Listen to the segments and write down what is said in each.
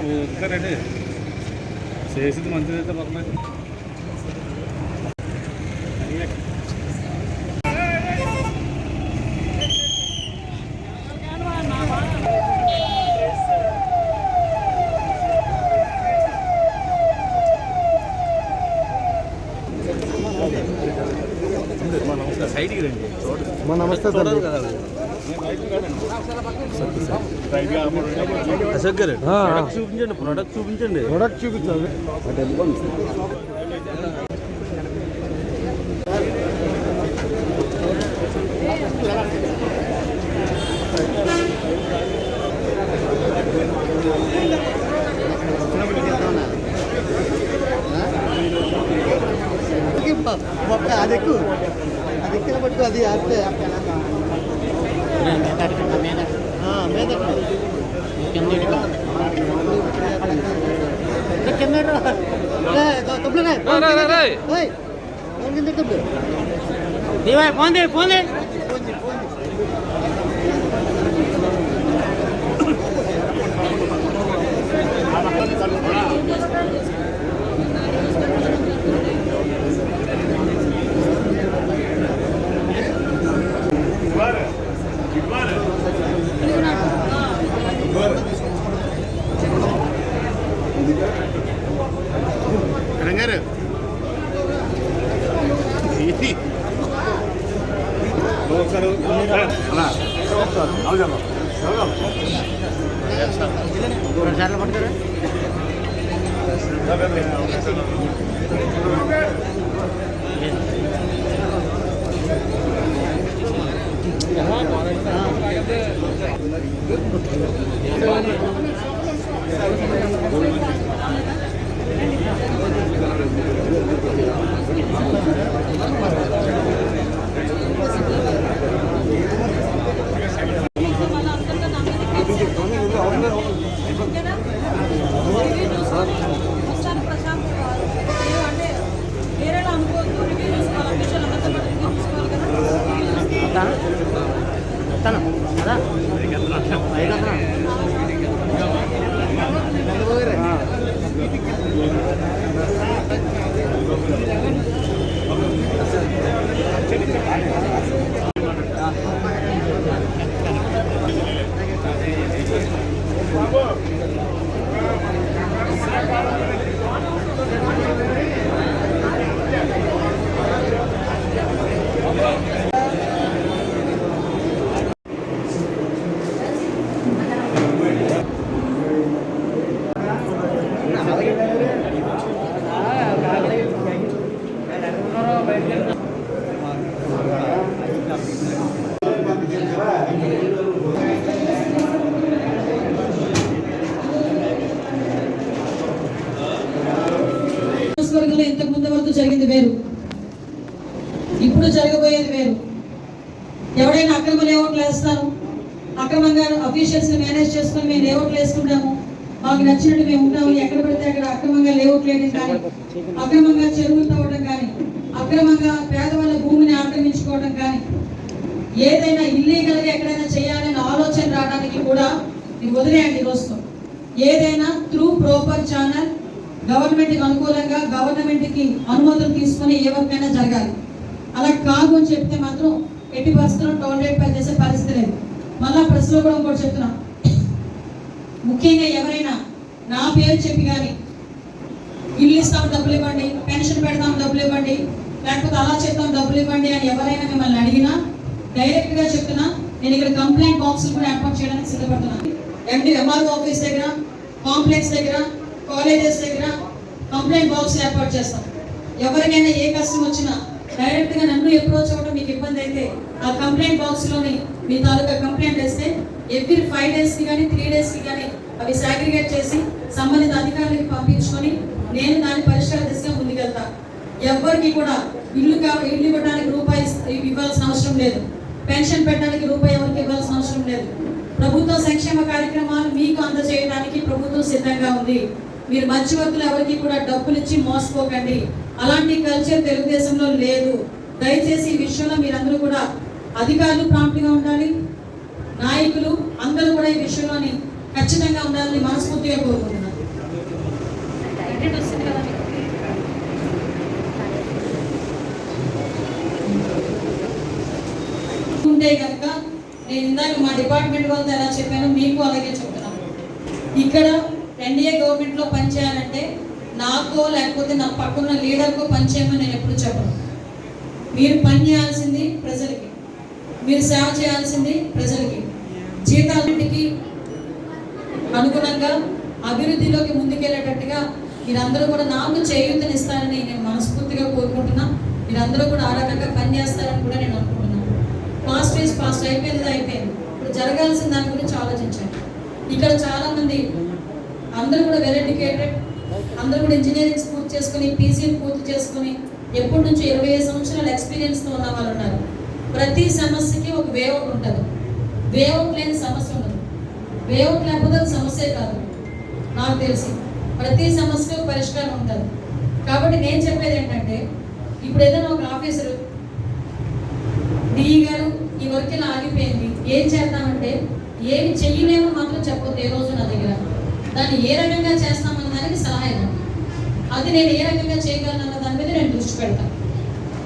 చూస్తారండి చేసింది మంచిది అయితే పర్లేదు. సైడ్కి రండి. నమస్తే చూడరు కదా చూపించండి. ప్రోడక్ట్ చూపించండి. ప్రోడక్ట్ చూపించండి. అది ఎక్కువ అది ఎక్కిన పట్టుకు అది ఆడితే ఫోన్ రంగారు పడతారా ఇంతకు ముందు వరకు జరిగింది వేరు, ఇప్పుడు జరగబోయేది వేరు. ఎవడైనా అక్రమ లేఅవుట్లు వేస్తారు, అక్రమంగా అఫీషియల్స్ మేనేజ్ చేసుకుని మేము లేఅవుట్లు వేసుకుంటాము, మాకు నచ్చినట్టు మేము ఉంటాము, ఎక్కడ పడితే అక్కడ అక్రమంగా లేఅవుట్లు వేయడం కానీ, అక్రమంగా చెరువులు తవ్వడం కానీ, అక్రమంగా పేదవాళ్ళ భూమిని ఆక్రమించుకోవడం కానీ, ఏదైనా ఇల్లీగల్గా ఎక్కడైనా చేయాలనే ఆలోచన రావడానికి కూడా మీరు వదిలేయండి. రోజుతో ఏదైనా త్రూ ప్రాపర్ ఛానల్ గవర్నమెంట్కి అనుకూలంగా గవర్నమెంట్కి అనుమతులు తీసుకుని ఏ వర్కైనా జరగాలి. అలా కాదు అని చెప్తే మాత్రం ఎట్టి పరిస్థితుల్లో టోలరేట్ పై చేసే పరిస్థితి లేదు. మళ్ళా ప్రెస్లో కూడా ఇంకోటి చెప్తున్నా, ముఖ్యంగా ఎవరైనా నా పేరు చెప్పి కానీ ఇల్లు ఇస్తాం డబ్బులు ఇవ్వండి, పెన్షన్ పెడతాం డబ్బులు ఇవ్వండి, లేకపోతే అలా చెప్తాం డబ్బులు ఇవ్వండి అని ఎవరైనా మిమ్మల్ని అడిగినా డైరెక్ట్గా చెప్తున్నా, నేను ఇక్కడ కంప్లైంట్ బాక్సులు కూడా ఏర్పాటు చేయడానికి సిద్ధపడుతున్నాను. ఎంఆర్ఓ ఆఫీస్ దగ్గర, కాంప్లెక్స్ దగ్గర, కాలేజెస్ దగ్గర కంప్లైంట్ బాక్స్ ఏర్పాటు చేస్తాం. ఎవరికైనా ఏ కష్టం వచ్చినా డైరెక్ట్గా నన్ను అప్రోచ్ అవ్వడం మీకు ఇబ్బంది అయితే ఆ కంప్లైంట్ బాక్స్లోని మీ తాలూకా కంప్లైంట్ వేస్తే ఎవ్రీ 5 డేస్కి కానీ 3 డేస్కి కానీ అవి సాగ్రిగేట్ చేసి సంబంధిత అధికారులకు పంపించుకొని నేను దాని పరిష్కార దిశగా ముందుకెళ్తా. ఎవరికి కూడా ఇల్లు ఇవ్వడానికి రూపాయి ఇవ్వాల్సిన అవసరం లేదు, పెన్షన్ పెట్టడానికి రూపాయి ఎవరికి ఇవ్వాల్సిన అవసరం లేదు. ప్రభుత్వ సంక్షేమ కార్యక్రమాలు మీకు అందజేయడానికి ప్రభుత్వం సిద్ధంగా ఉంది. మీరు మధ్యవర్తులు ఎవరికి కూడా డబ్బులు ఇచ్చి మోసపోకండి. అలాంటి కల్చర్ తెలుగుదేశంలో లేదు. దయచేసి ఈ విషయంలో మీరందరూ కూడా అధికారులు ప్రాంప్ట్గా ఉండాలి, నాయకులు అందరూ కూడా ఈ విషయంలోని ఖచ్చితంగా ఉండాలని మనస్ఫూర్తిగా కోరుకుంటున్నాను. అటెండ్ వస్తుంది కదా మీకు. ఉంటే కనుక నేను ఇందాక మా డిపార్ట్మెంట్ వాళ్ళతో ఎలా చెప్పానో మీకు అలాగే చెప్తున్నాను. ఇక్కడ ఎన్డీఏ గవర్నమెంట్లో పనిచేయాలంటే నాకో లేకపోతే నా పక్కన లీడర్కో పనిచేయమని నేను ఎప్పుడు చెప్పను. మీరు పని చేయాల్సింది ప్రజలకి, మీరు సేవ చేయాల్సింది ప్రజలకి. జీతాలన్నిటికీ అనుగుణంగా అభివృద్ధిలోకి ముందుకెళ్ళేటట్టుగా మీరందరూ కూడా నాకు చేయూతనిస్తారని నేను మనస్ఫూర్తిగా కోరుకుంటున్నా. మీరందరూ కూడా ఆ రకంగా పనిచేస్తారని కూడా నేను అనుకుంటున్నాను. పాస్ట్ ఈజ్ పాస్ట్, అయిపోయింది అయిపోయింది. ఇప్పుడు జరగాల్సిన దాని గురించి ఆలోచించండి. ఇక్కడ చాలామంది అందరూ కూడా వెల్ ఎడ్యుకేటెడ్, అందరూ కూడా ఇంజనీరింగ్ పూర్తి చేసుకుని పీసీని పూర్తి చేసుకుని ఎప్పటి నుంచి 25 సంవత్సరాల ఎక్స్పీరియన్స్తో ఉన్న వాళ్ళు ఉన్నారు. ప్రతి సమస్యకి ఒక వేఅవుట్ ఉంటుంది. వేఅవుట్ లేని సమస్య ఉండదు. వేఅవుట్ లేకపోతే అది సమస్యే కాదు. నాకు తెలిసి ప్రతి సమస్యకు పరిష్కారం ఉంటుంది. కాబట్టి నేను చెప్పేది ఏంటంటే, ఇప్పుడు ఏదైనా ఒక ఆఫీసరు డిఈ గారు ఈ వర్క్ ఇలా ఆగిపోయింది, ఏం చేద్దామంటే ఏమి చెయ్యలేమని మాత్రం చెప్పొద్దు ఏ రోజు నా దగ్గర. దాన్ని ఏ రకంగా చేస్తామన్న దానికి సలహా ఇవ్వండి. అది నేను ఏ రకంగా చేయగలను అన్న దాని మీద నేను దృష్టి పెడతాను.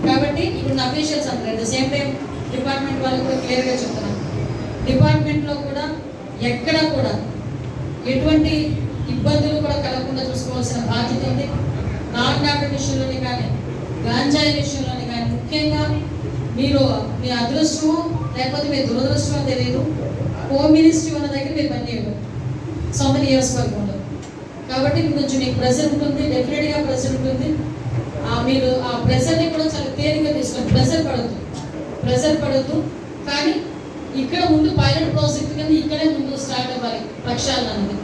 కాబట్టి ఇప్పుడు నా అఫీషియల్స్ అంటారు, at the same time department వాళ్ళు కూడా క్లియర్గా చెప్తున్నాను. డిపార్ట్మెంట్లో కూడా ఎక్కడా కూడా ఎటువంటి ఇబ్బందులు కూడా కలగకుండా చూసుకోవాల్సిన బాధ్యత ఉంది. నాన్ డాక్టర్ విషయంలోని కానీ, గాంజాయి విషయంలోని కానీ, ముఖ్యంగా మీరు మీ అదృష్టమో లేకపోతే మీ దురదృష్టమో తెలియదు, హోమ్ మినిస్ట్రీ ఉన్న దగ్గర మీరు పనిచేయడం సో మెనీ ఇయర్స్ వరకు ఉండదు. కాబట్టి కొంచెం మీకు ప్రెషర్ ఉంటుంది, డెఫినెట్గా ప్రెషర్ ఉంటుంది. మీరు ఆ ప్రెషర్ని కూడా చాలా తేలిగ్గా తీసుకోండి. ప్రెషర్ పడద్దు. కానీ ఇక్కడ ముందు పైలట్ ప్రాజెక్ట్ కింద ఇక్కడే ముందు స్టార్ట్ అవ్వాలి ప్రక్షాళన అనేది.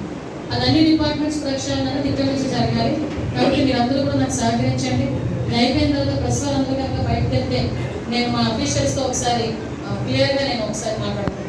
అది అన్ని డిపార్ట్మెంట్స్ ప్రక్షాళన అనేది ఇక్కడ నుంచి జరగాలి. కాబట్టి మీరు అందరూ కూడా నాకు సహకరించండి. అయిపోయిన తర్వాత ప్రెస్ వాళ్ళందరూ కనుక బయటకు వెళ్తే నేను మా అఫీషియల్స్తో ఒకసారి క్లియర్గా నేను ఒకసారి మాట్లాడుతున్నాను.